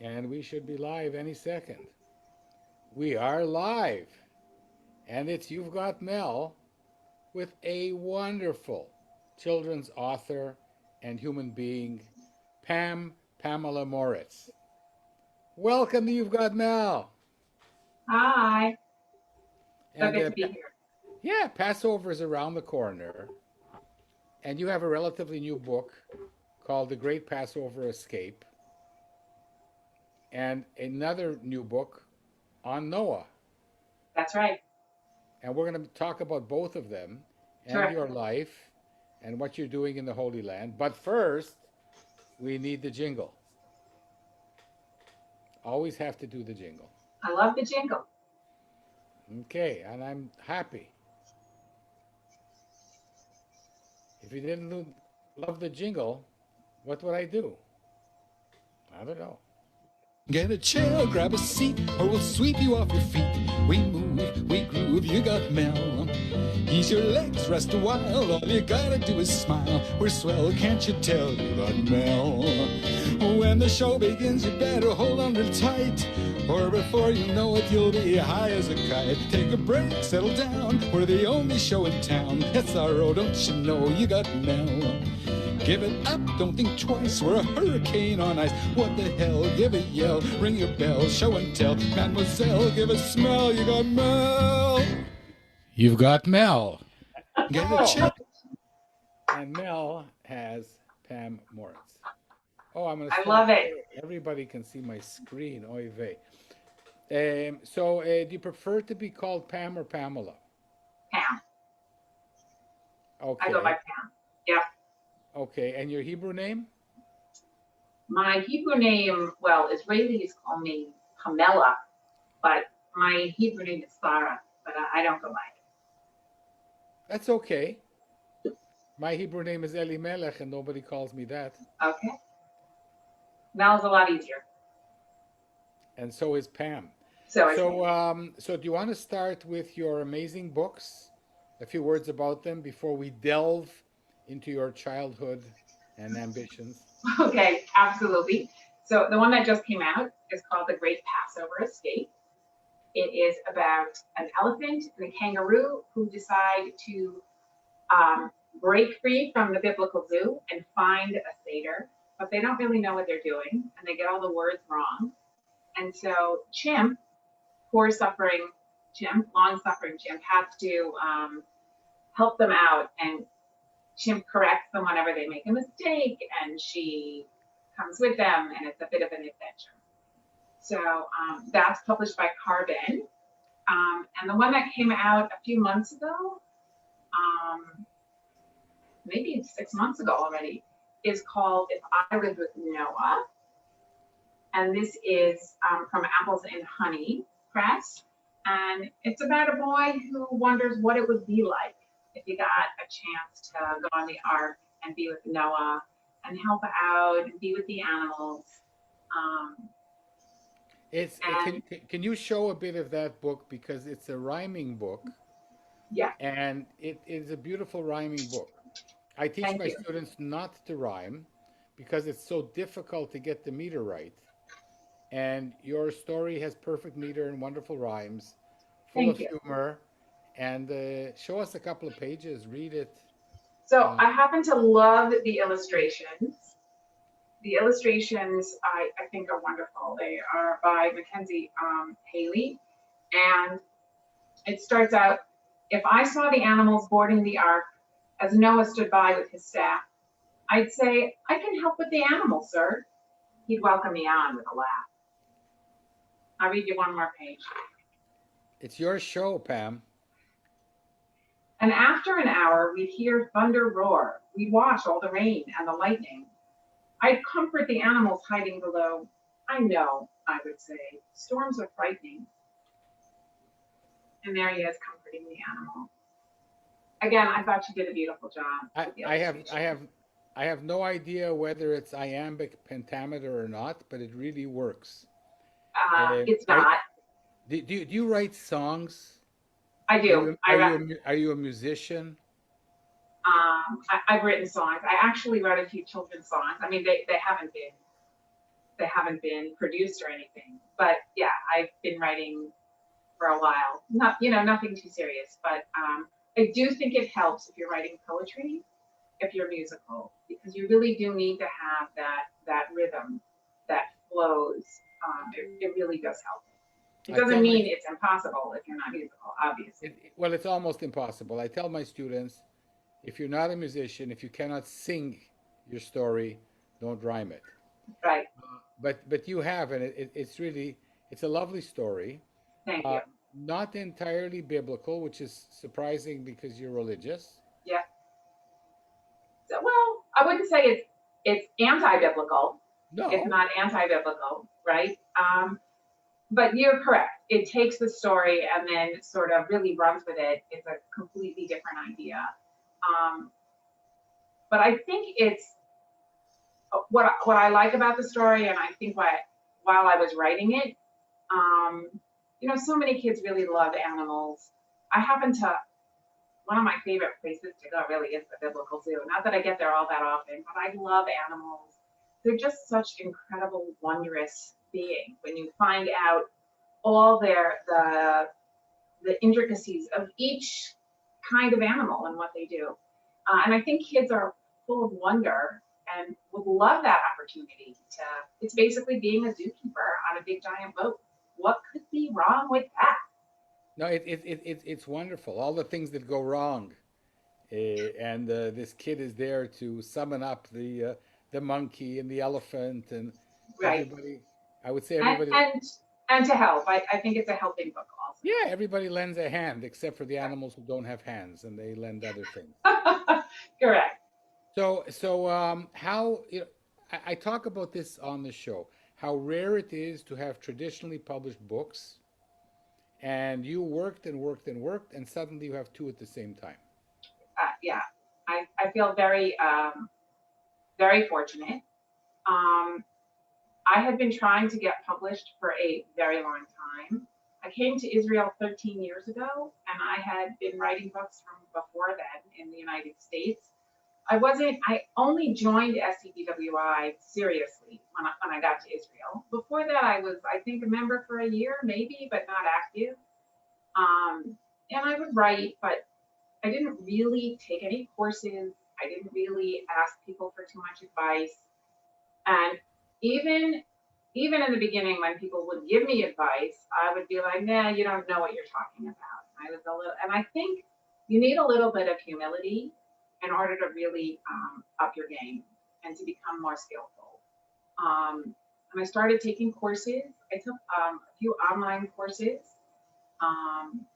And we should be live any second. We are live, and it's You've Got Mel with a wonderful children's author and human being, Pamela Moritz. Welcome to You've Got Mel. Hi, so And good to be here. yeah, Passover is around the corner, and you have a relatively new book called The Great Passover Escape, and another new book on Noah. That's right. And we're going to talk about both of them and Terrific. your life and what you're doing in the Holy Land. But first, we need the jingle. Always have to do the jingle. I love the jingle. Okay, and I'm happy. If you didn't love the jingle, what would I do? I don't know. Get a chair, grab a seat, or we'll sweep you off your feet. We move, we groove, you got Mel. Ease your legs, rest a while, all you gotta do is smile. We're swell, can't you tell, you got Mel. When the show begins, you better hold on real tight, or before you know it, you'll be high as a kite. Take a break, settle down, we're the only show in town. SRO, don't you know, you got Mel. Give it up, don't think twice, we're a hurricane on ice. What the hell, give a yell, ring your bell, show and tell. Mademoiselle, give a smell, you got Mel. You've got Mel. Get a check. And Mel has Pam Moritz. Oh, I'm going to I stop love it. there. Everybody can see my screen. Oy vey. Do you prefer to be called Pam or Pamela? Pam. I go by Okay. Pam. Yeah. Okay. And your Hebrew name? My Hebrew name, well, Israelis call me Pamela, but my Hebrew name is Sarah, but I don't go by That's okay. My Hebrew name is Elimelech, and nobody calls me that. it. Okay. Mel's a lot easier. And so is Pam. So I say, So do you want to start with your amazing books? A few words about them before we delve into your childhood and ambitions. okay, absolutely. So the one that just came out is called The Great Passover Escape. It is about an elephant and a kangaroo who decide to um, break free from the biblical zoo and find a Seder, but they don't really know what they're doing and they get all the words wrong. And so Chimp, poor suffering Chimp, long suffering Chimp, has to help them out. And Chimp corrects them whenever they make a mistake and she comes with them and it's a bit of an adventure. So that's published by Carbon. And the one that came out a few months ago, maybe 6 months ago already, is called If I Lived with Noah. And this is from Apples and Honey Press. And it's about a boy who wonders what it would be like if he got a chance to go on the ark and be with Noah and help out and be with the animals. Um, and Can you show a bit of that book because it's a rhyming book yeah, and it is a beautiful rhyming book. I teach thank my you. students not to rhyme because it's so difficult to get the meter right. And your story has perfect meter and wonderful rhymes, full Thank of you. humor. And show us a couple of pages, read it. So Uh, I happen to love the illustrations. The illustrations I think are wonderful. They are by Mackenzie Haley. And it starts out, if I saw the animals boarding the ark as Noah stood by with his staff, I'd say, I can help with the animals, sir. He'd welcome me on with a laugh. I'll read you one more page. it's your show, Pam. And after an hour, we'd hear thunder roar. We'd watch all the rain and the lightning. I'd comfort the animals hiding below. I know, I would say, storms are frightening. And there he is comforting the animal. Again, I thought you did a beautiful job I, with the I have I illustration. have I have no idea whether it's iambic pentameter or not, but it really works. Uh, It's are, not. do you write songs? I do. Are you a musician? I've written songs. I actually wrote a few children's songs. I mean, they haven't been. they haven't been produced or anything. But yeah, I've been writing for a while. Not, nothing too serious, but I do think it helps if you're writing poetry, if you're musical, because you really do need to have that rhythm that flows. It really does help. It I tell doesn't my mean it's impossible if you're not musical, obviously. well, it's almost impossible. I tell my students, if you're not a musician, if you cannot sing your story, don't rhyme it. Right. But you have, and it's really it's a lovely story. Thank Uh, you. Not entirely biblical, which is surprising because you're religious. Yeah. So, well, I wouldn't say it's anti-biblical. It's No, not anti-biblical, right? But you're correct. It takes the story and then sort of really runs with it. It's a completely different idea. Um, but I think it's what I like about the story, and I think while I was writing it, um, so many kids really love animals. I happen to one of my favorite places to go really is the biblical zoo. Not that I get there all that often, but I love animals. They're just such incredible, wondrous beings when you find out all the intricacies of each kind of animal and what they do. And I think kids are full of wonder and would love that opportunity to, it's basically being a zookeeper on a big giant boat. What could be wrong with that? no, it's wonderful. All the things that go wrong, and this kid is there to summon up the monkey and the elephant and Right. everybody. I would say And, everybody. and, and to help. I think it's a helping book Yeah, everybody lends a hand except for the animals who don't have hands, and they lend other things. also. Correct. So how I talk about this on the show, how rare it is to have traditionally published books, and you worked and worked and worked, and suddenly you have two at the same time. Yeah, I feel very, very fortunate. Um, I had been trying to get published for a very long time. I came to Israel 13 years ago, and I had been writing books from before then in the United States. I only joined SCBWI seriously when I got to Israel. Before that, I was, I think, a member for a year, maybe, but not active. And I would write, but I didn't really take any courses. I didn't really ask people for too much advice. And even even in the beginning, when people would give me advice, I would be like, "Nah, you don't know what you're talking about." I was a little, and I think you need a little bit of humility in order to really up your game and to become more skillful. And I started taking courses. I took a few online courses. Um,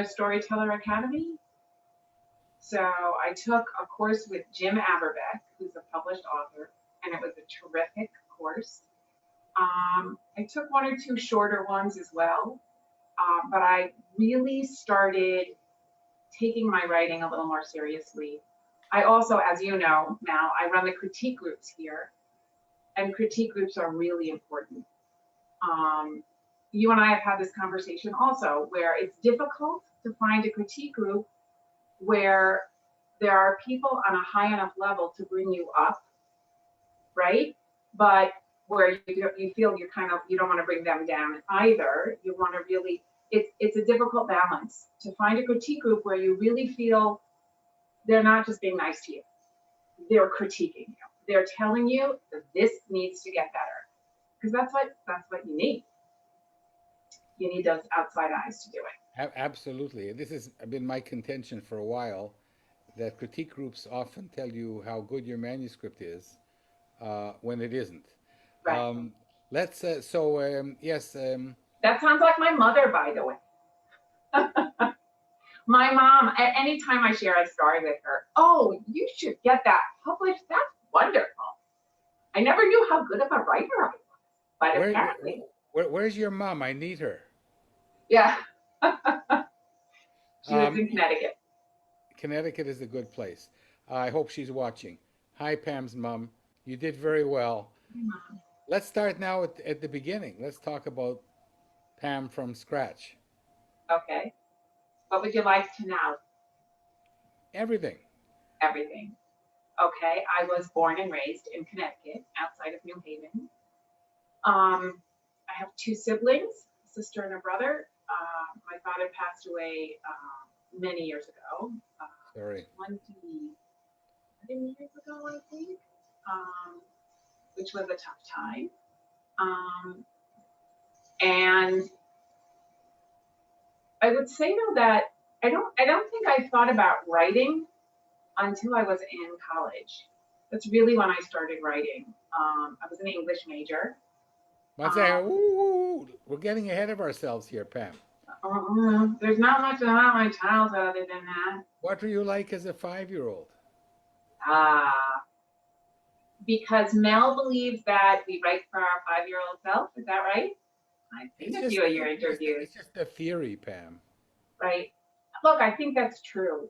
Storyteller Academy. So I took a course with Jim Averbeck, who's a published author, and it was a terrific course. I took one or two shorter ones as well, but I really started taking my writing a little more seriously. I also, as you know, now I run the critique groups here, and critique groups are really important. You and I have had this conversation also, where it's difficult to find a critique group where there are people on a high enough level to bring you up, right? But where you feel you don't want to bring them down either. You want to really, it's a difficult balance to find a critique group where you really feel they're not just being nice to you, they're critiquing you. They're telling you that this needs to get better, because that's what you need. You need those outside eyes to do it. Absolutely. This has been my contention for a while, that critique groups often tell you how good your manuscript is when it isn't. Right. Yes. That sounds like my mother, by the way. My mom, at any time I share a story with her, "Oh, you should get that published. That's wonderful." I never knew how good of a writer I was, but apparently. Where's your mom? I need her. Yeah. She lives in Connecticut. Connecticut is a good place. I hope she's watching. Hi, Pam's mom. You did very well. Let's start now at the beginning. Let's talk about Pam from scratch. Okay. What would you like to know? Everything. Everything. Okay. I was born and raised in Connecticut, outside of New Haven. I have two siblings, a sister and a brother. My father passed away many years ago. Sorry. 27 years ago, I think, which was a tough time. And I would say though that I don't think I thought about writing until I was in college. That's really when I started writing. I was an English major. One second. Ooh, we're getting ahead of ourselves here, Pam. There's not much about my childhood other than that. What were you like as a 5-year-old? Because Mel believes that we write for our 5-year-old self. Is that right? I think that's you in your interviews. It's just a theory, Pam. Right. Look, I think that's true.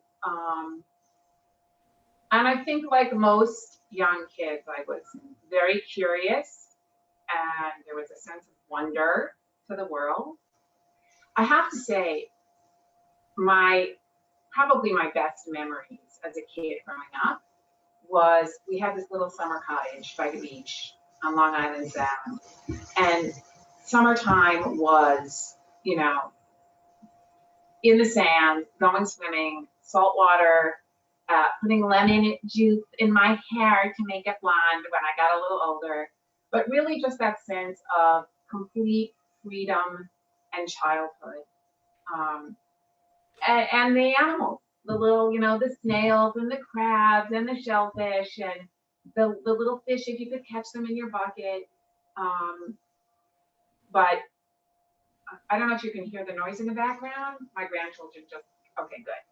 And I think like most young kids, I was very curious and there was a sense of wonder to the world. I have to say, probably my best memories as a kid growing up was we had this little summer cottage by the beach on Long Island Sound. And summertime was, in the sand, going swimming, salt water, putting lemon juice in my hair to make it blonde when I got a little older. But really just that sense of complete freedom and childhood. And the animals, the little, the snails and the crabs and the shellfish and the little fish if you could catch them in your bucket. But I don't know if you can hear the noise in the background. My grandchildren okay, good.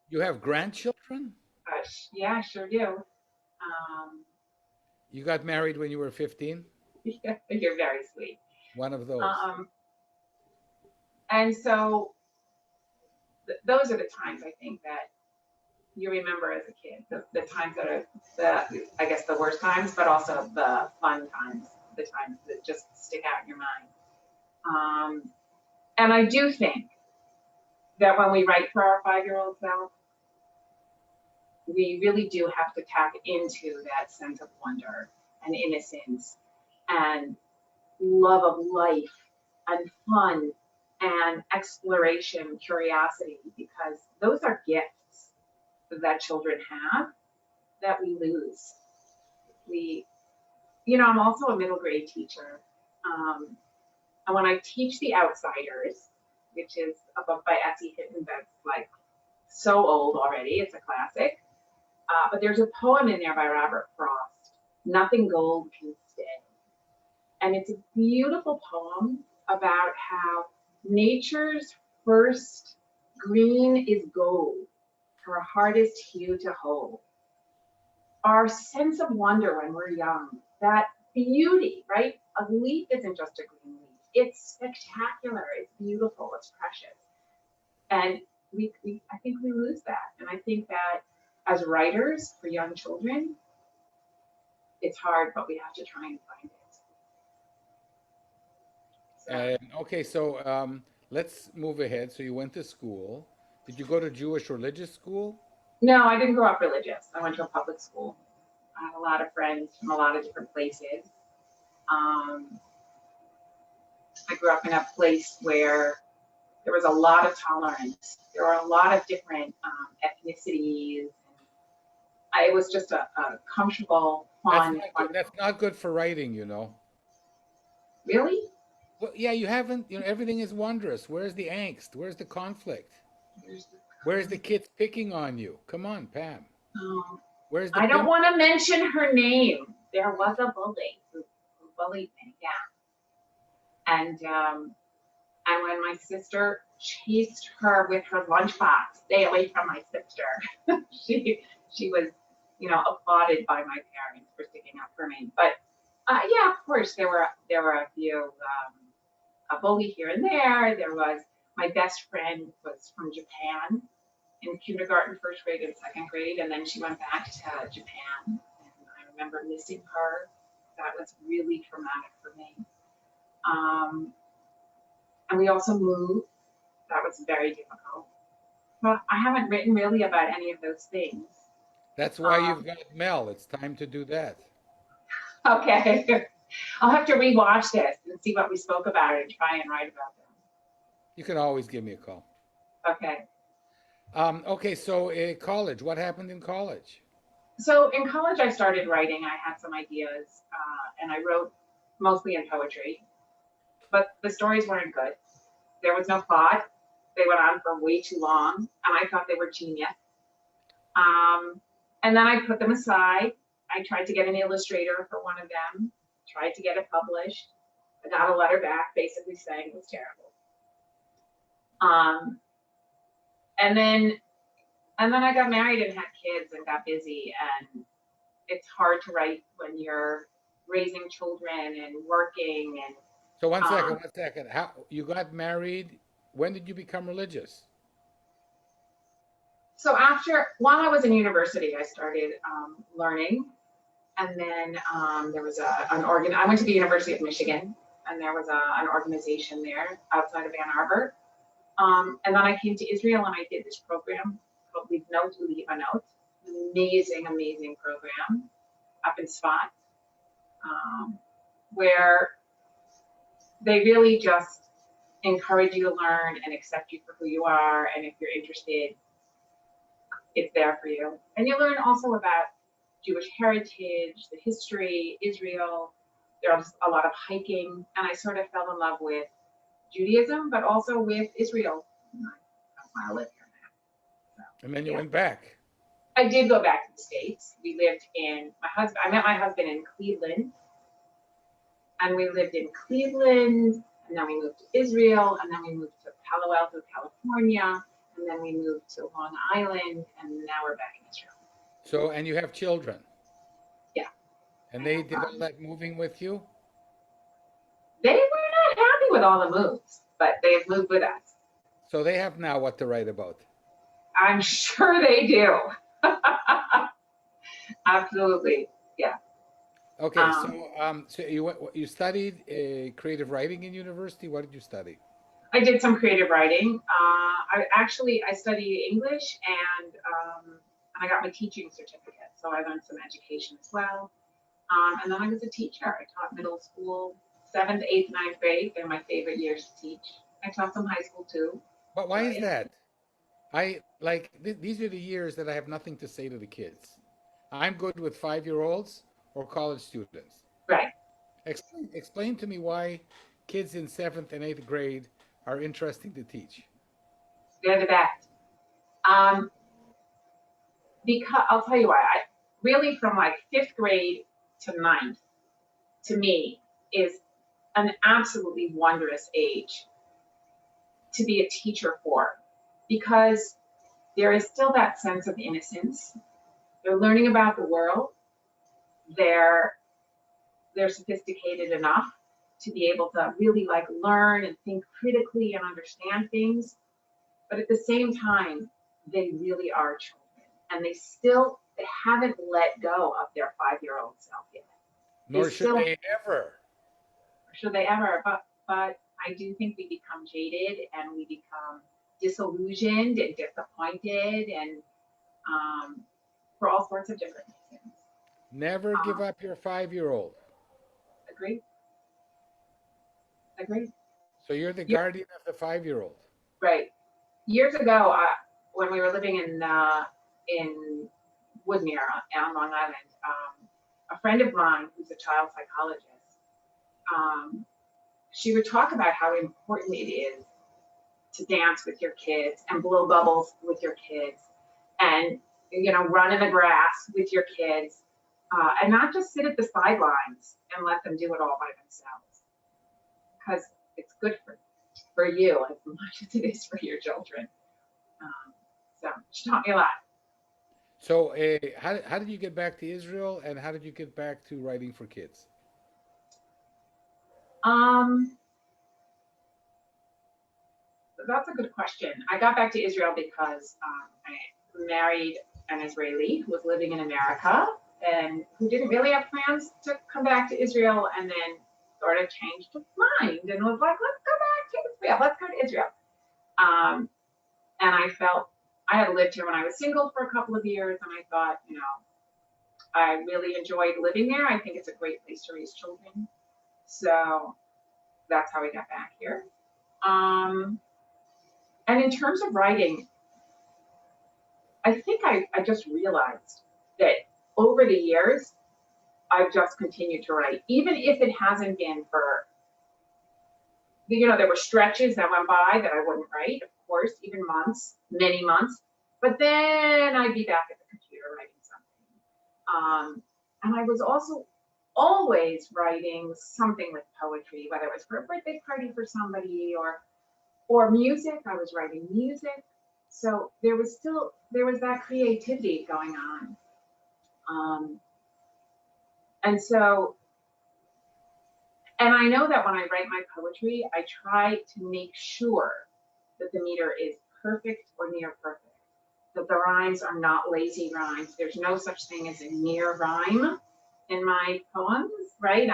You have grandchildren? Yeah, I sure do. You got married when you were 15? Yeah, you're very sweet. One of those. And so those are the times I think that you remember as a kid, the times that are I guess the worst times, but also the fun times, the times that just stick out in your mind. And I do think that when we write for our 5-year-old self, we really do have to tap into that sense of wonder and innocence and love of life and fun and exploration, curiosity, because those are gifts that children have that we lose. I'm also a middle grade teacher. And when I teach The Outsiders, which is a book by S.E. Hinton that's like so old already, it's a classic. But there's a poem in there by Robert Frost, Nothing Gold Can Stay. And it's a beautiful poem about how nature's first green is gold, her hardest hue to hold. Our sense of wonder when we're young, that beauty, right? A leaf isn't just a green leaf. It's spectacular, it's beautiful, it's precious. And I think we lose that. And I think that as writers for young children, it's hard, but we have to try and find it. Okay, so let's move ahead. So you went to school. Did you go to Jewish religious school? No, I didn't grow up religious. I went to a public school. I had a lot of friends from a lot of different places. I grew up in a place where there was a lot of tolerance. There were a lot of different ethnicities. It was just a comfortable, fun. That's not good for writing, Really? Well, yeah, you haven't, everything is wondrous. Where's the angst? Where's the conflict? Where's the kids picking on you? Come on, Pam. Where's the I don't want to mention her name. There was a bully who bullied me, yeah. And when my sister chased her with her lunchbox, stay away from my sister. she was, applauded by my parents for sticking up for me. But yeah, of course, there were a few a bully here and there. There was my best friend was from Japan in kindergarten, first grade, and second grade, and then she went back to Japan. And I remember missing her. That was really traumatic for me. And we also moved. That was very difficult. But I haven't written really about any of those things. That's why you've got Mel. It's time to do that. Okay. I'll have to rewatch this and see what we spoke about and try and write about them. You can always give me a call. Okay. Okay, so college, what happened in college? So in college, I started writing. I had some ideas, and I wrote mostly in poetry, but the stories weren't good. There was no plot. They went on for way too long, and I thought they were genius. And then I put them aside. I tried to get an illustrator for one of them, tried to get it published. I got a letter back basically saying it was terrible. And then I got married and had kids and got busy, and it's hard to write when you're raising children and working and So one second. How you got married? When did you become religious? so while I was in university, I started learning, and then there was I went to the University of Michigan, and there was an organization there outside of Ann Arbor. And then I came to Israel and I did this program called Leave Note to Leave a Note. Amazing, amazing program up in Spot, where they really just encourage you to learn and accept you for who you are. And if you're interested, it's there for you. And you learn also about Jewish heritage, the history, Israel. There's a lot of hiking. And I sort of fell in love with Judaism, but also with Israel. That's why I live here now. So, And then you went back. I did go back to the States. We lived I met my husband in Cleveland. And we lived in Cleveland, and then we moved to Israel, and then we moved to Palo Alto, California, and then we moved to Long Island, and now we're back in Israel. So, and you have children. Yeah. And they did all that moving with you? They were not happy with all the moves, but they have moved with us. So they have now what to write about. I'm sure they do. Absolutely. Yeah. Okay, so you studied creative writing in university. What did you study? I did some creative writing. I studied English and I got my teaching certificate. So I learned some education as well. And then I was a teacher. I taught middle school, 7th, 8th, 9th grade. They're my favorite years to teach. I taught some high school too. But why is that? These are the years that I have nothing to say to the kids. I'm good with 5-year-olds or college students. Right. Explain to me why kids in 7th and 8th grade are interesting to teach. They're the best. Because I'll tell you why. Really from like 5th grade to 9th, to me, is an absolutely wondrous age to be a teacher for, because there is still that sense of innocence. They're learning about the world. They're sophisticated enough to be able to really like learn and think critically and understand things. But at the same time, they really are children, and they haven't let go of their 5-year-old self yet. Nor should they ever. Should they ever? But I do think we become jaded and we become disillusioned and disappointed, and for all sorts of different reasons. Never give up your 5-year-old. Agree. So you're the guardian of the 5-year-old. Right. Years ago, when we were living in Woodmere on Long Island, a friend of mine who's a child psychologist, she would talk about how important it is to dance with your kids and blow bubbles with your kids and, run in the grass with your kids, and not just sit at the sidelines and let them do it all by themselves, because it's good for you as much as it is for your children. So she taught me a lot. So how did you get back to Israel, and how did you get back to writing for kids? That's a good question. I got back to Israel because I married an Israeli who was living in America and who didn't really have plans to come back to Israel, and then sort of changed his mind and was like, let's go back to Israel. Let's go to Israel. And I felt I had lived here when I was single for a couple of years, and I thought, I really enjoyed living there. I think it's a great place to raise children. So that's how we got back here. And in terms of writing, I think I just realized that over the years, I've just continued to write, even if it hasn't been for, there were stretches that went by that I wouldn't write, of course, even months, many months, but then I'd be back at the computer writing something. And I was also always writing something with poetry, whether it was for a birthday party for somebody or music. I was writing music. So there was that creativity going on. And I know that when I write my poetry, I try to make sure that the meter is perfect or near perfect, that the rhymes are not lazy rhymes. There's no such thing as a near rhyme in my poems, right?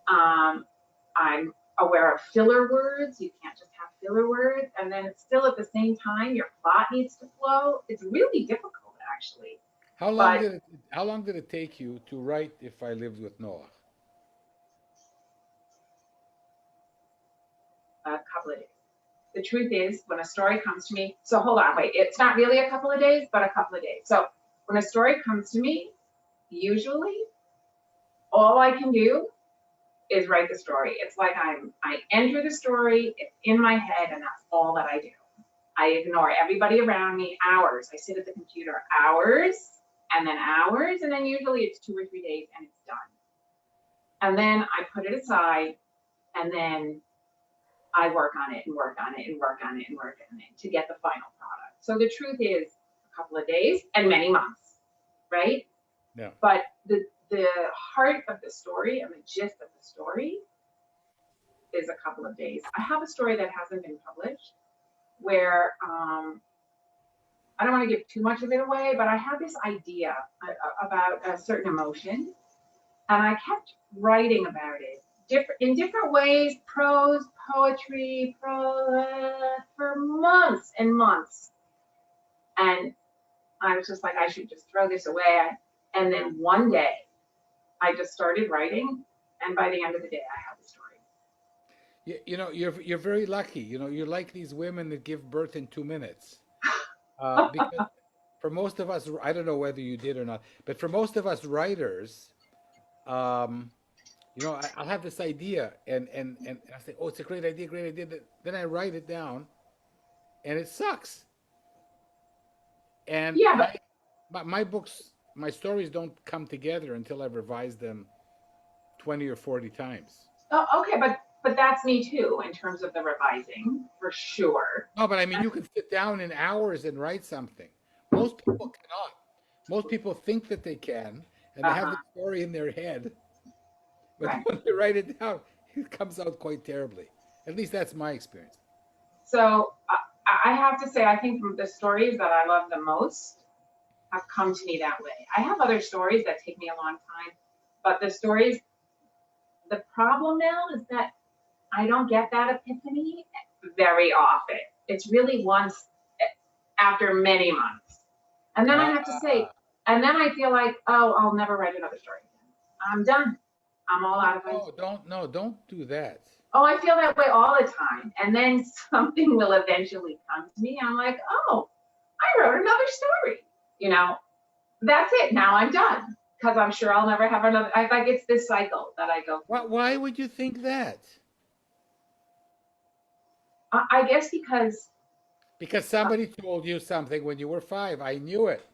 I'm aware of filler words. You can't just have filler words. And then it's still at the same time, your plot needs to flow. It's really difficult, actually. How long did it take you to write If I Lived with Noah? A couple of days. The truth is, when a story comes to me, so hold on, wait, it's not really a couple of days, but a couple of days. So when a story comes to me, usually all I can do is write the story. It's like I enter the story, it's in my head, and that's all that I do. I ignore everybody around me, hours. I sit at the computer hours, and then usually it's 2 or 3 days and it's done. And then I put it aside, and then I work on it and work on it and work on it and work on it to get the final product. So the truth is a couple of days and many months, right? Yeah. But the heart of the story and the gist of the story is a couple of days. I have a story that hasn't been published where I don't want to give too much of it away, but I had this idea about a certain emotion, and I kept writing about it in different ways, prose, poetry, for months and months. And I was just like, I should just throw this away. And then one day, I just started writing, and by the end of the day, I had the story. You're very lucky. You're like these women that give birth in 2 minutes. Because for most of us, I don't know whether you did or not, but for most of us writers, I'll have this idea and I say, oh, it's a great idea, great idea. Then I write it down, and it sucks. And Yeah, but my books, my stories don't come together until I've revised them 20 or 40 times. Oh, okay, but that's me too in terms of the revising, for sure. No, but I mean, you can sit down in hours and write something. Most people cannot. Most people think that they can, and they have the story in their head. But Right. when they write it down, it comes out quite terribly. At least that's my experience. So I have to say, I think the stories that I love the most have come to me that way. I have other stories that take me a long time, but the problem now is that I don't get that epiphany very often. It's really once after many months. And then I have to say, and then I feel like, oh, I'll never write another story again. I'm done. I'm all out of ideas. Don't do that. Oh, I feel that way all the time. And then something will eventually come to me. I'm like, oh, I wrote another story. That's it. Now I'm done. Because I'm sure I'll never have another. Like it's this cycle that I go through. Why would you think that? I guess because somebody told you something when you were 5. I knew it.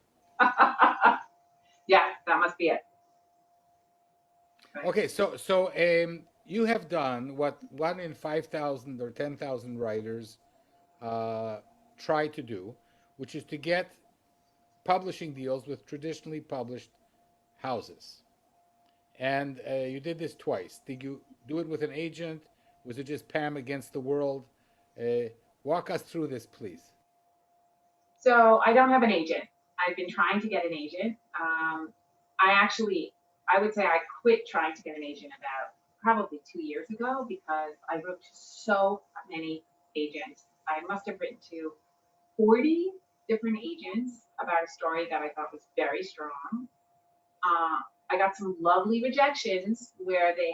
yeah, that must be it. Okay, so you have done what 1 in 5,000 or 10,000 writers try to do, which is to get publishing deals with traditionally published houses. And you did this twice. Did you do it with an agent? Was it just Pam against the world? Walk us through this, please. So I don't have an agent. I've been trying to get an agent. I would say I quit trying to get an agent about probably 2 years ago because I wrote to so many agents. I must have written to 40 different agents about a story that I thought was very strong. I got some lovely rejections where they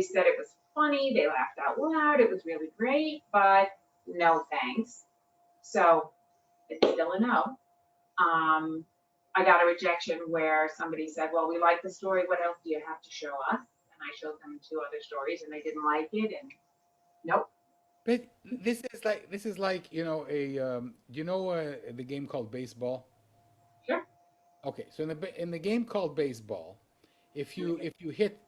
said it was funny, they laughed out loud, it was really great, but no thanks. So it's still a no. I got a rejection where somebody said, well, we like the story, what else do you have to show us? And I showed them 2 other stories and they didn't like it, and nope. But this is like, the game called baseball? Sure. Okay, so in the game called baseball, if you hit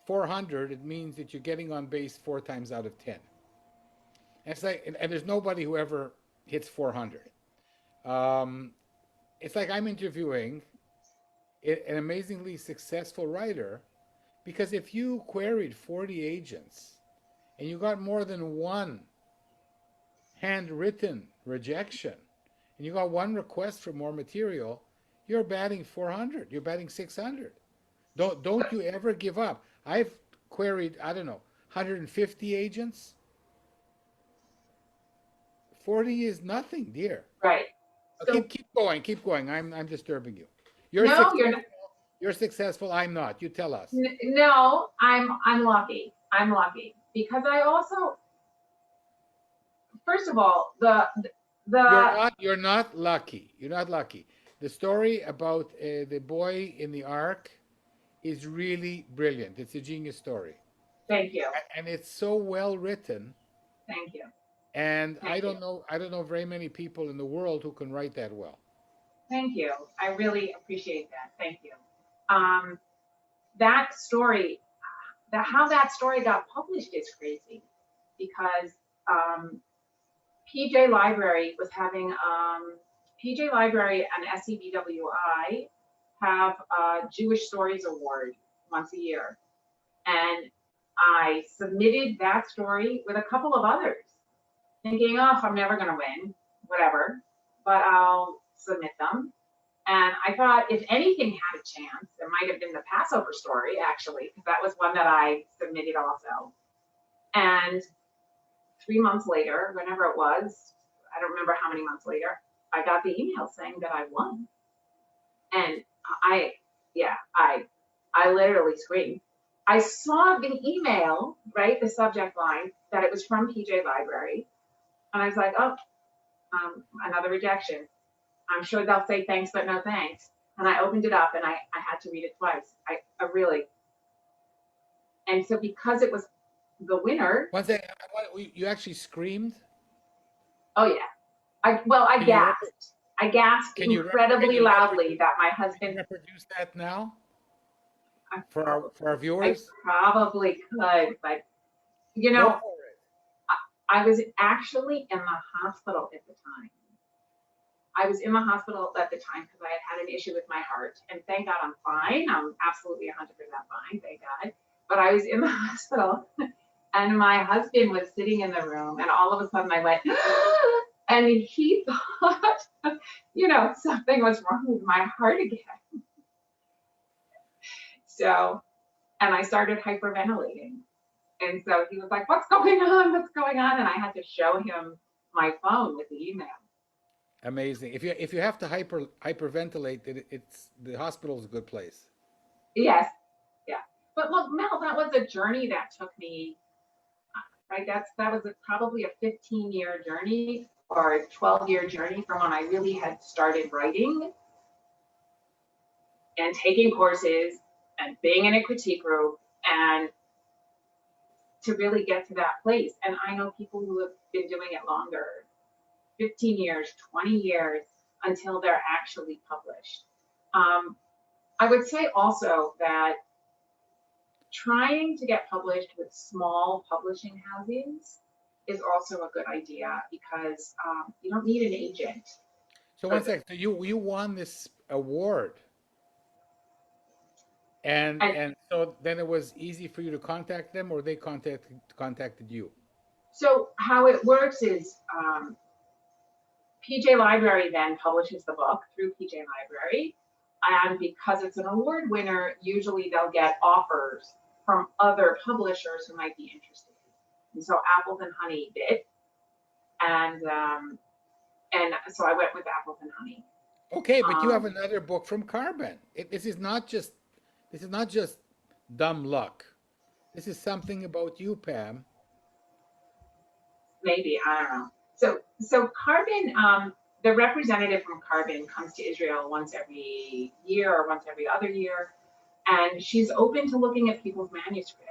400, it means that you're getting on base 4 times out of 10. And it's like, and there's nobody who ever hits 400. It's like I'm interviewing an amazingly successful writer, because if you queried 40 agents and you got more than one handwritten rejection and you got one request for more material, you're batting 400. You're batting 600. Don't you ever give up. I've queried, I don't know, 150 agents. 40 is nothing, dear. Right. So, Keep going. I'm disturbing you. no, you're not. You're successful. I'm not. You tell us. No, I'm lucky. I'm lucky because I also, first of all, You're not lucky. You're not lucky. The story about the boy in the ark is really brilliant. It's a genius story. Thank you. And it's so well written. Thank you. And Thank I don't know very many people in the world who can write that well. Thank you. I really appreciate that. Thank you. That story, how that story got published is crazy because PJ Library was having PJ Library and SCBWI have a Jewish Stories Award once a year, and I submitted that story with a couple of others, thinking, oh, I'm never going to win, whatever, but I'll submit them. And I thought if anything had a chance, it might have been the Passover story, actually, because that was one that I submitted also. And 3 months later, whenever it was, I don't remember how many months later, I got the email saying that I won. And I literally screamed. I saw the email, right, the subject line, that it was from PJ Library. And I was like, oh, another rejection. I'm sure they'll say thanks, but no thanks. And I opened it up and I had to read it twice. I really. And so because it was the winner. One second, you actually screamed? Oh, yeah. I gasped. I gasped incredibly loudly that my husband. Can you reproduce that now for our viewers? I probably could, but you know, I was actually in the hospital at the time. I was in the hospital at the time because I had an issue with my heart, and thank God I'm fine. I'm absolutely 100% fine, thank God. But I was in the hospital, and my husband was sitting in the room, and all of a sudden I went, and he thought, something was wrong with my heart again. So, and I started hyperventilating. And so he was like, what's going on? What's going on? And I had to show him my phone with the email. Amazing. If you have to hyperventilate, it's the hospital's a good place. Yes. Yeah. But look, Mel, that was a journey that took me, right? That was probably a 15-year journey or a 12-year journey from when I really had started writing and taking courses and being in a critique group and to really get to that place. And I know people who have been doing it longer, 15 years, 20 years, until they're actually published. I would say also that trying to get published with small publishing houses is also a good idea because you don't need an agent. So one second, so you won this award. And so then it was easy for you to contact them, or they contacted you? So how it works is PJ Library then publishes the book through PJ Library. And because it's an award winner, usually they'll get offers from other publishers who might be interested. And so Apples and Honey did. And so I went with Apples and Honey. Okay, but you have Um, another book from Carbon. This is not just dumb luck. This is something about you, Pam. Maybe, I don't know. So Carbon, the representative from Carbon comes to Israel once every year or once every other year, and she's open to looking at people's manuscripts.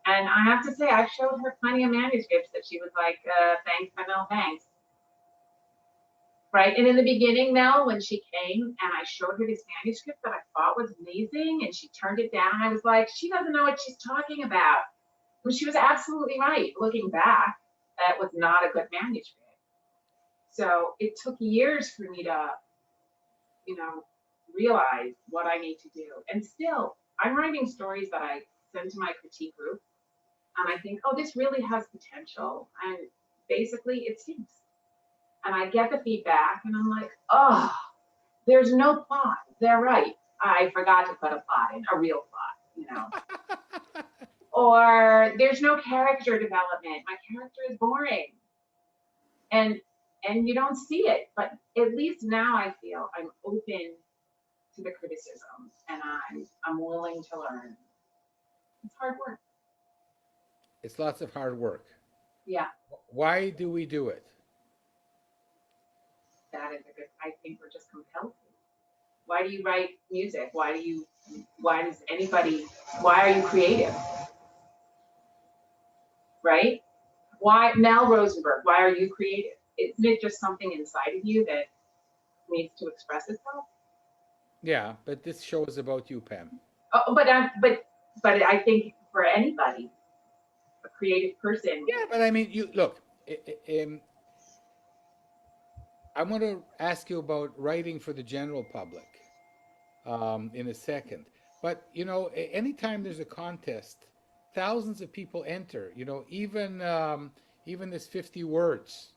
And I have to say, I showed her plenty of manuscripts that she was like, thanks, but no thanks. Right. And in the beginning, Mel, when she came and I showed her this manuscript that I thought was amazing, and she turned it down, I was like, she doesn't know what she's talking about. But she was absolutely right. Looking back, that was not a good manuscript. So it took years for me to, you know, realize what I need to do. And still, I'm writing stories that I send to my critique group, and I think, oh, this really has potential. And basically, it seems. And I get the feedback, and I'm like, oh, there's no plot. They're right. I forgot to put a plot in, a real plot. Or there's no character development. My character is boring. And you don't see it. But at least now I feel I'm open to the criticism, and I'm willing to learn. It's hard work. It's lots of hard work. Yeah, Why do we do it? that is a good, I think we're just compelled to. Why do you write music? Why are you creative? Right? Why, Mel Rosenberg, why are you creative? Isn't it just something inside of you that needs to express itself? Yeah, but this show is about you, Pam. Oh, but I think for anybody, a creative person. Yeah, but I mean, you look. I want to ask you about writing for the general public in a second. But anytime there's a contest, thousands of people enter. Even this 50 words.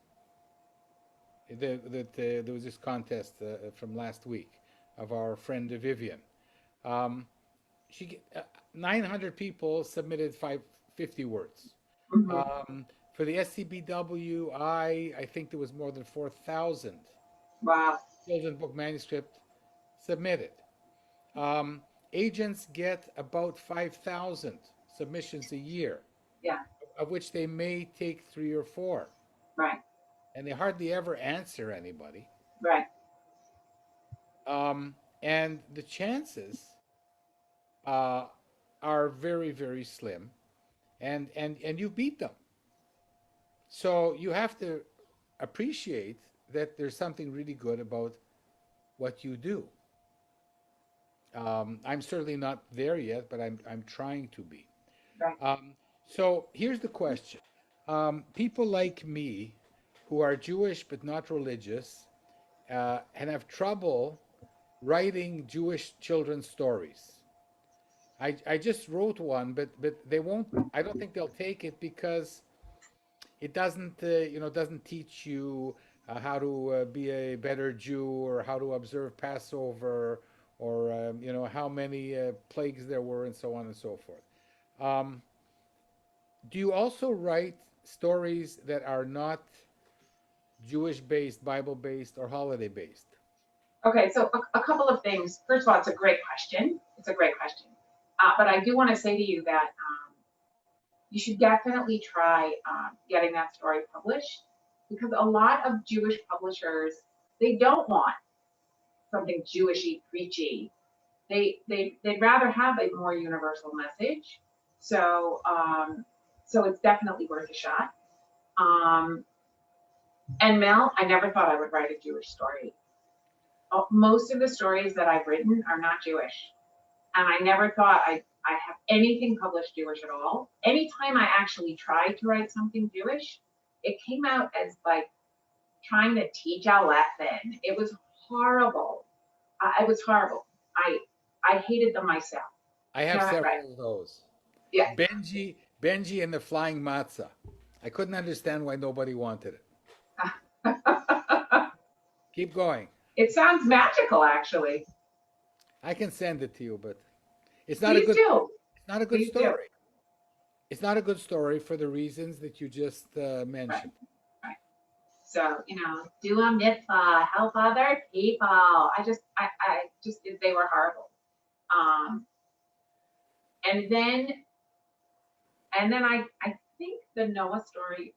There was this contest from last week of our friend Vivian. She 900 people submitted 50 words. Mhm. For the SCBW, I think there was more than 4,000 Wow. children's book manuscript submitted. Agents get about 5,000 submissions a year, Yeah. of which they may take 3 or 4, Right. and they hardly ever answer anybody. Right. And the chances are very, very slim, and you beat them. So you have to appreciate that there's something really good about what you do. I'm certainly not there yet, but I'm trying to be. Right. So here's the question. People like me who are Jewish but not religious and have trouble writing Jewish children's stories. I just wrote one, but they won't. I don't think they'll take it because it doesn't teach you how to be a better Jew, or how to observe Passover, or how many plagues there were, and so on and so forth. Um, do you also write stories that are not Jewish based, Bible based, or holiday based? Okay, so a couple of things. First of all, it's a great question. It's a great question. But I do want to say to you that you should definitely try getting that story published, because a lot of Jewish publishers, they don't want something Jewishy, preachy. They'd rather have a more universal message. So it's definitely worth a shot. And Mel, I never thought I would write a Jewish story. Most of the stories that I've written are not Jewish. And I never thought I'd have anything published Jewish at all. Anytime I actually tried to write something Jewish, it came out as like trying to teach a lesson. It was horrible. It was horrible. I hated them myself. I have Yeah, several right. of those. Yeah. Benji and the Flying Matzah. I couldn't understand why nobody wanted it. Keep going. It sounds magical, actually. I can send it to you, but it's not Please a good. do. It's not a good Please do. story. It's not a good story for the reasons that you just mentioned. Right. So, do a mitzvah, help other people. I just, they were horrible. And then I think the Noah story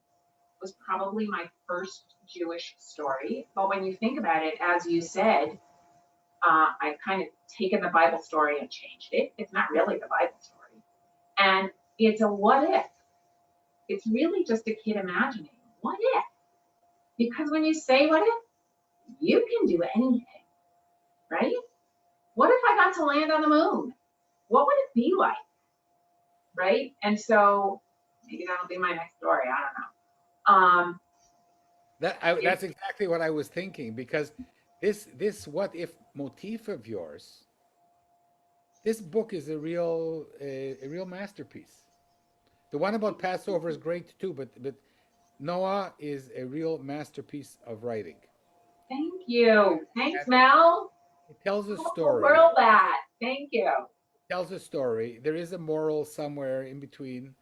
was probably my first Jewish story. But when you think about it, as you said, I've kind of taken the Bible story and changed it. It's not really the Bible story. And it's a what if. It's really just a kid imagining, what if? Because when you say what if, you can do anything, right? What if I got to land on the moon? What would it be like, right? And so maybe that'll be my next story. I don't know. That's exactly what I was thinking, because this what if motif of yours, this book is a real masterpiece. The one about Passover is great too, but Noah is a real masterpiece of writing. Thank you. Thanks, Mel. It tells a Tell the story. world that. Thank you. It tells a story. There is a moral somewhere in between,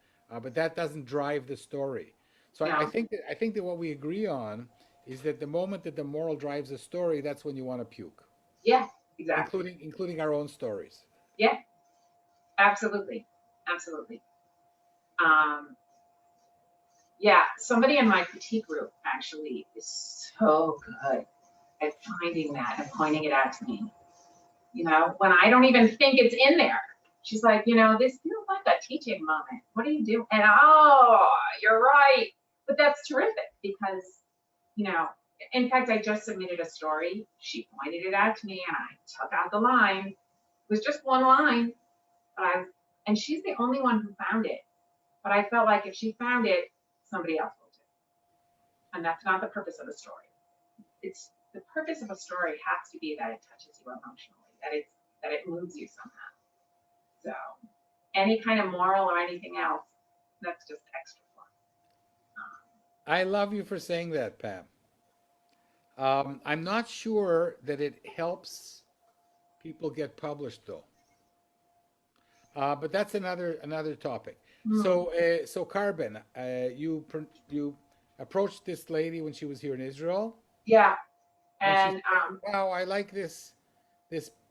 but that doesn't drive the story. So No. I think that what we agree on is that the moment that the moral drives a story, that's when you want to puke. Yeah, exactly. Including our own stories. Yeah, absolutely. Absolutely. Yeah, somebody in my critique group actually is so good at finding that and pointing it out to me. When I don't even think it's in there. She's like, this feels like a teaching moment. What are you doing? And you're right. But that's terrific because, in fact, I just submitted a story. She pointed it out to me and I took out the line. It was just one line, and she's the only one who found it. But I felt like if she found it, somebody else will too. And that's not the purpose of a story. It's the purpose of a story has to be that it touches you emotionally, that it moves you somehow. So any kind of moral or anything else, that's just extra fun. I love you for saying that, Pam. I'm not sure that it helps people get published though. But that's another topic. So Carbon, you approached this lady when she was here in Israel. Yeah, And and she said, wow, I like this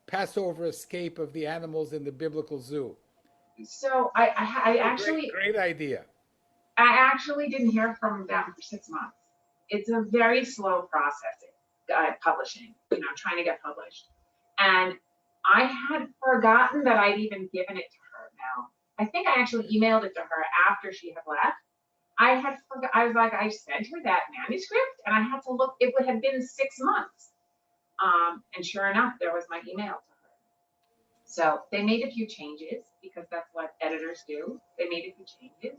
Passover escape of the animals in the biblical zoo. so I actually Great idea. I actually didn't hear from them for 6 months. It's a very slow process, publishing, trying to get published. And I had forgotten that I'd even given it to her now. I think I actually emailed it to her after she had left. I was like, I sent her that manuscript and I had to look, it would have been 6 months. And sure enough, there was my email to her. So they made a few changes because that's what editors do. They made a few changes.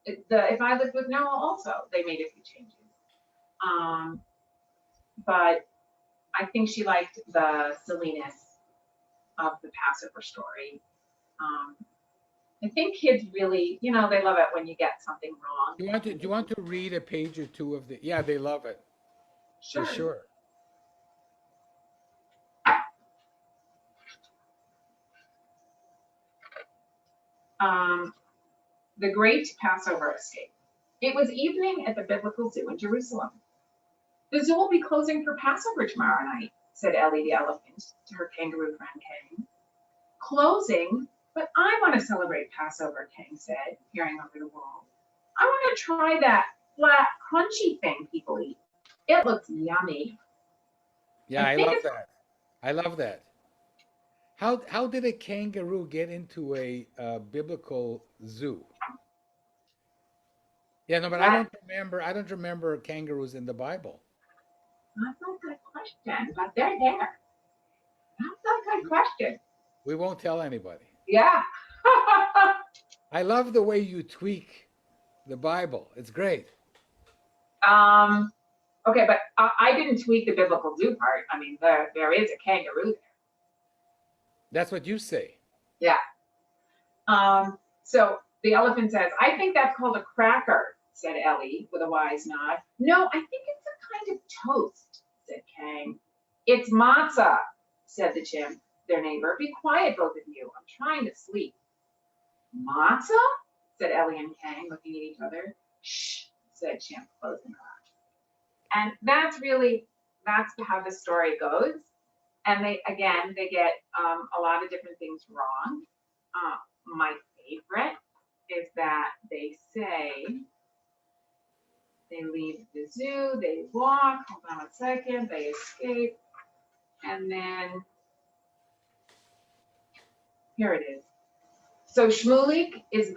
If I Lived with Noah also, they made a few changes. But I think she liked the silliness of the Passover story. I think kids really, they love it when you get something wrong. Do you want to read a page or two of the? Yeah, they love it. Sure. For sure. The Great Passover Escape. It was evening at the Biblical Zoo in Jerusalem. The zoo will be closing for Passover tomorrow night, said Ellie the elephant to her kangaroo friend Kang. Closing? But I want to celebrate Passover, Kang said, peering over the wall. I want to try that flat, crunchy thing people eat. It looks yummy. Yeah, I love that. I love that. How did a kangaroo get into a biblical zoo? Yeah, no, but I don't remember kangaroos in the Bible. That's a good question, but they're there. That's a good question. We won't tell anybody. Yeah. I love the way you tweak the Bible. It's great. Okay, but I didn't tweak the biblical zoo part. I mean, there is a kangaroo there. That's what you say. Yeah. So the elephant says, I think that's called a cracker, said Ellie with a wise nod. No, I think it's a kind of toast, said Kang. It's matzah, said the chimp, their neighbor. Be quiet, both of you. I'm trying to sleep. Matzah? Said Ellie and Kang, looking at each other. Shh, said Chimp, closing her eyes. And that's how the story goes. And they get a lot of different things wrong. My favorite is that they say they leave the zoo, they walk, hold on a second, they escape, and then here it is. So Shmulik is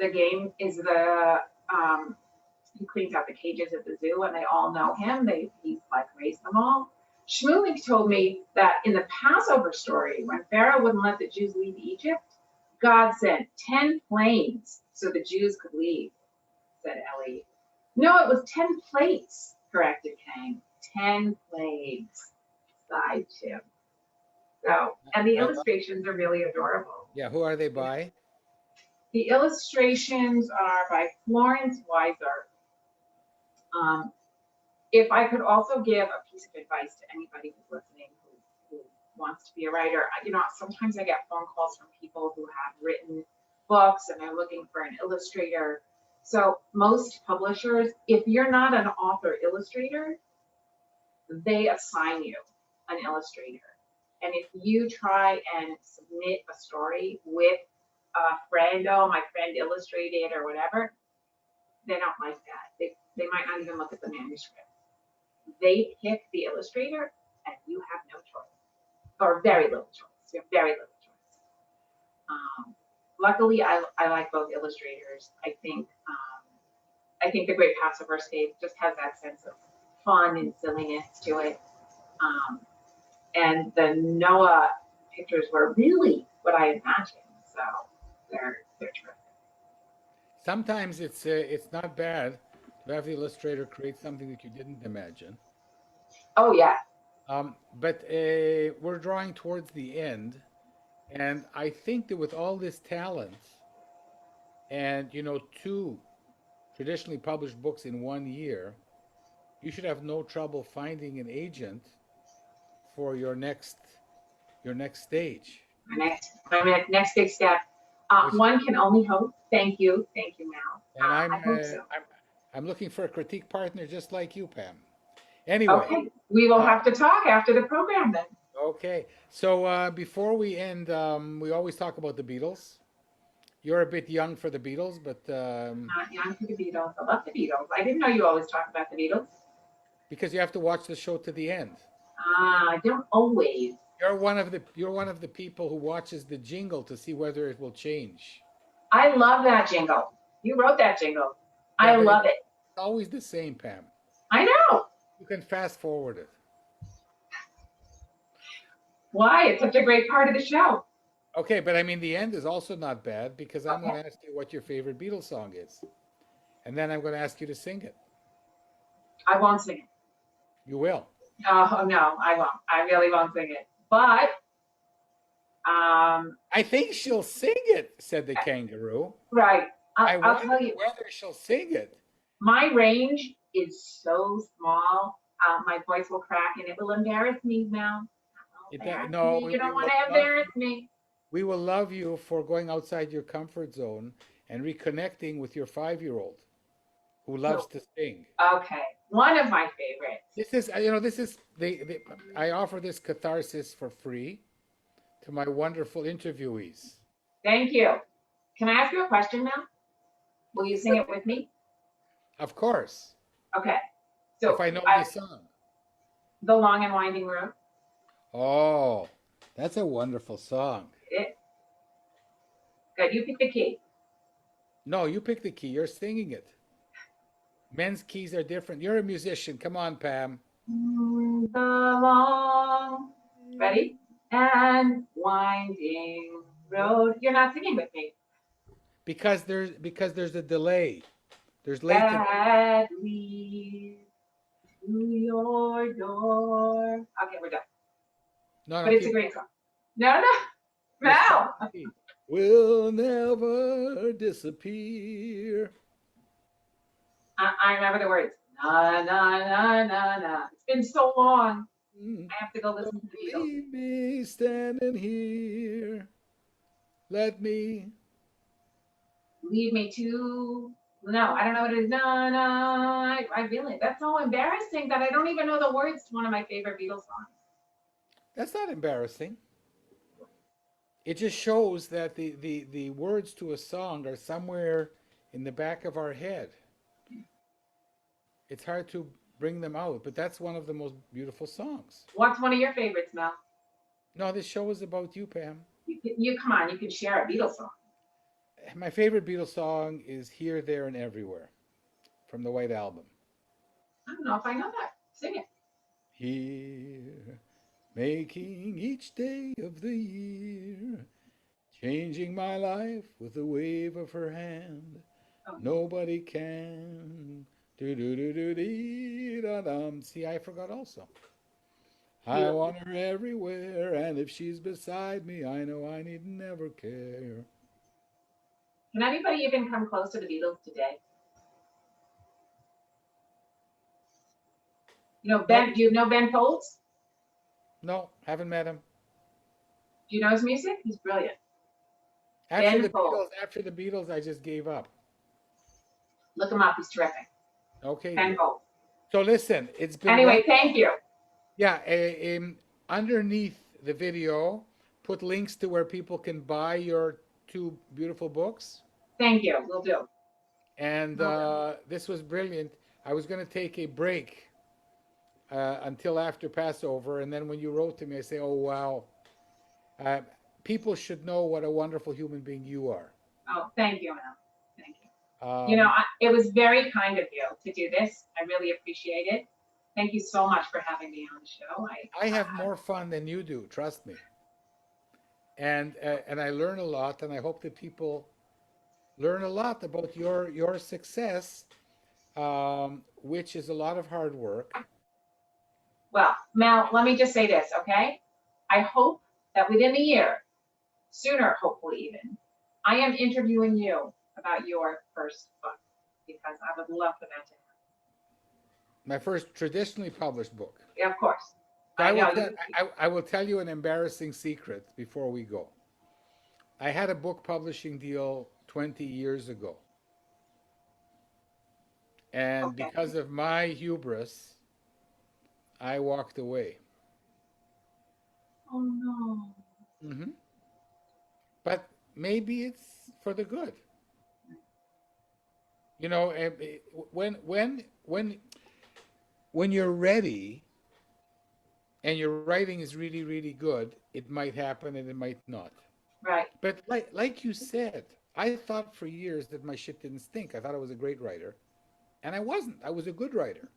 he cleans out the cages at the zoo and they all know him. He's like raised them all. Shmulik told me that in the Passover story, when Pharaoh wouldn't let the Jews leave Egypt, God sent 10 planes so the Jews could leave, said Ellie. No, it was 10 plates, corrected Kang. 10 planes, sighed Tim. So, and the illustrations are really adorable. Yeah, who are they by? The illustrations are by Florence Weiser. If I could also give a piece of advice to anybody who's listening who wants to be a writer, sometimes I get phone calls from people who have written books and they're looking for an illustrator. So most publishers, if you're not an author illustrator, they assign you an illustrator. And if you try and submit a story with a friend, oh, my friend illustrated or whatever, they don't like that. They might not even look at the manuscript. They pick the illustrator and you have no choice, or very little choice. You have very little choice. Luckily, I like both illustrators. I think The Great Passover Escape just has that sense of fun and silliness to it. And the Noah pictures were really what I imagined. So they're terrific. Sometimes it's not bad to have the illustrator create something that you didn't imagine. Oh yeah. But we're drawing towards the end, and I think that with all this talent and 2 traditionally published books in 1 year, you should have no trouble finding an agent for your next stage. My next big step. One can only hope. Thank you, Mel. And I hope so. I'm looking for a critique partner just like you, Pam. Anyway. Okay, we will have to talk after the program then. Okay, so before we end, we always talk about the Beatles. You're a bit young for the Beatles, but Not young for the Beatles. I love the Beatles. I didn't know you always talk about the Beatles. because you have to watch the show to the end. I don't always. You're one of the people who watches the jingle to see whether it will change. I love that jingle. You wrote that jingle. Yeah, I but love it. It's always the same, Pam. I know. You can fast forward it. Why? It's such a great part of the show. Okay, but I mean the end is also not bad because I'm Okay. going to ask you what your favorite Beatles song is, and then I'm going to ask you to sing it. I won't sing it. You will. Oh no, I won't. I really won't sing it. But I think she'll sing it, said the kangaroo. right. I I'll wonder tell you. whether she'll sing it. My range is so small. My voice will crack and it will embarrass me now. You don't want to embarrass me. We will love you for going outside your comfort zone and reconnecting with your 5-year-old who loves to sing. Okay, one of my favorites. This is I offer this catharsis for free to my wonderful interviewees. Thank you. Can I ask you a question now? Will you sing it with me? Of course. Okay. So if I know the song. The Long and Winding Road. Oh, that's a wonderful song. Good. You pick the key. No, you pick the key. You're singing it. Men's keys are different. You're a musician. Come on, Pam. The long, ready? And winding road. You're not singing with me. Because there's a delay. There's latency. That leads to your door. Okay, we're done. No, But it's a great song. No. Mel. Will never disappear. I remember the words. Na, na, na, na, na. It's been so long. I have to go listen to the Beatles. Leave me standing here. Let me. Leave me to No, I don't know what it is. No, no, I really, that's so embarrassing that I don't even know the words to one of my favorite Beatles songs. That's not embarrassing. It just shows that the words to a song are somewhere in the back of our head. It's hard to bring them out, but that's one of the most beautiful songs. What's one of your favorites, Mel? No, this show is about you, Pam. You come on, you can share a Beatles song. My favorite Beatles song is Here, There, and Everywhere from the White Album. I don't know if I know that. Sing it. Here, making each day of the year, changing my life with a wave of her hand. Oh. Nobody can. Do do do do dee da dum. See, I forgot also. I want her everywhere, and if she's beside me, I know I need never care. Can anybody even come close to the Beatles today? You know Ben? Do you know Ben Folds? No, haven't met him. Do you know his music? He's brilliant. After Ben Folds. After the Beatles, I just gave up. Look him up. He's terrific. Okay. Ben Folds. So listen, it's been Anyway, thank you. Yeah, underneath the video, put links to where people can buy your two beautiful books. Thank you. Will do. And this was brilliant. I was going to take a break until after Passover, and then when you wrote to me, I say, "Oh wow, people should know what a wonderful human being you are." Oh, thank you, Mel. Thank you. You know, it was very kind of you to do this. I really appreciate it. Thank you so much for having me on the show. I have more fun than you do, trust me. And I learn a lot, and I hope that people learn a lot about your success, which is a lot of hard work. Well, Mel, let me just say this, okay? I hope that within a year, sooner, hopefully even, I am interviewing you about your first book, because I would love for that to happen. My first traditionally published book. Yeah, of course. I will tell you an embarrassing secret before we go. I had a book publishing deal 20 years ago. And because of my hubris, I walked away. Oh, no. Mm-hmm. But maybe it's for the good. You know, when you're ready and your writing is really, really good, it might happen and it might not. Right. But like you said, I thought for years that my shit didn't stink. I thought I was a great writer. And I wasn't. I was a good writer.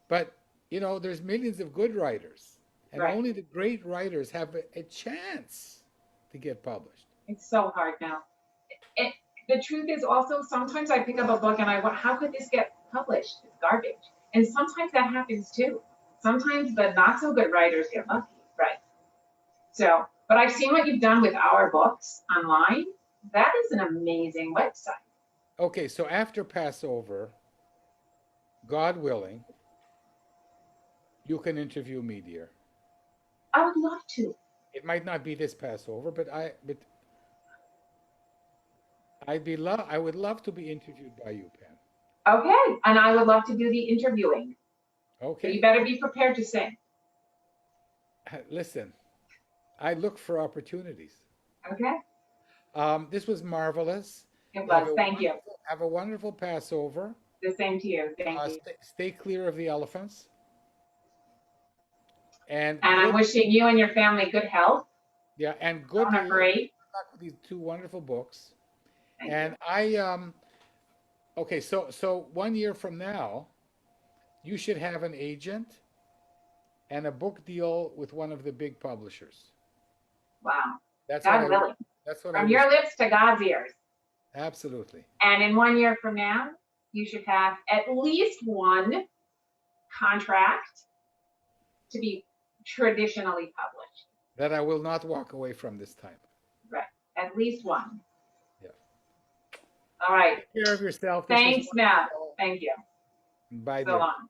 But, you know, there's millions of good writers. And only the great writers have a chance to get published. It's so hard now. The truth is also, sometimes I pick up a book and I want, how could this get published? It's garbage. And sometimes that happens too. Sometimes the not so good writers get lucky, right? So, but I've seen what you've done with our books online. That is an amazing website. Okay, so after Passover, God willing, you can interview me, dear. I would love to. It might not be this Passover, but I would love to be interviewed by you, Pam. Okay, and I would love to do the interviewing. Okay. But you better be prepared to sing. Listen, I look for opportunities. Okay. This was marvelous. It was. Thank you. Have a wonderful Passover. The same to you. Thank you. Stay clear of the elephants. And I'm wishing you and your family good health. Yeah, and good luck with these two wonderful books. Thank you. Okay, so 1 year from now, you should have an agent and a book deal with one of the big publishers. Wow. That's God willing. That's what from your lips to God's ears. Absolutely. And in 1 year from now, you should have at least one contract to be traditionally published. That I will not walk away from this time. Right. At least one. Yeah. All right. Take care of yourself. Thanks, Matt. Thank you. Bye. So long.